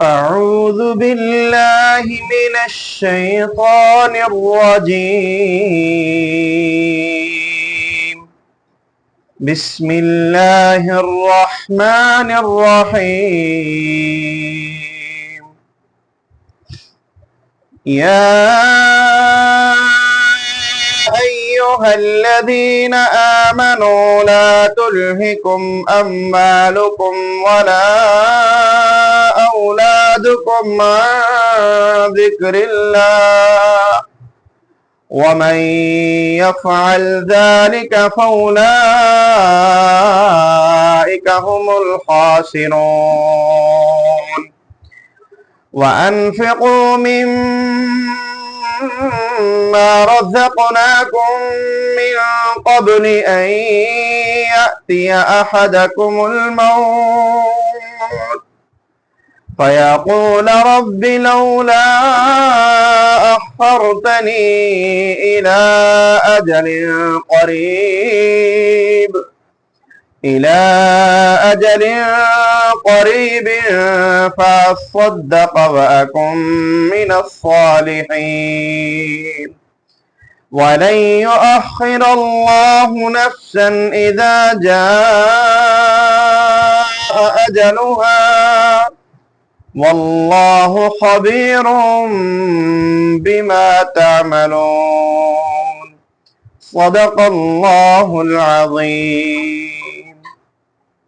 أعوذ بالله من الشيطان الرجيم. بسم الله الرحمن الرحيم. يا أيها الذين آمنوا لا تلهكم أموالكم ولا أولادكم عن ذكر الله ومن يفعل ذلك فأولئك هم الخاسرون. وأنفقوا مما رزقناكم من قبل أن يأتي أحدكم الموت فيقول رب لولا أخرتني إلى أجل قريب فأصدق وأكن من الصالحين ولن يؤخر الله نفسا إذا جاء أجلها والله خبير بما تعملون. صدق الله العظيم.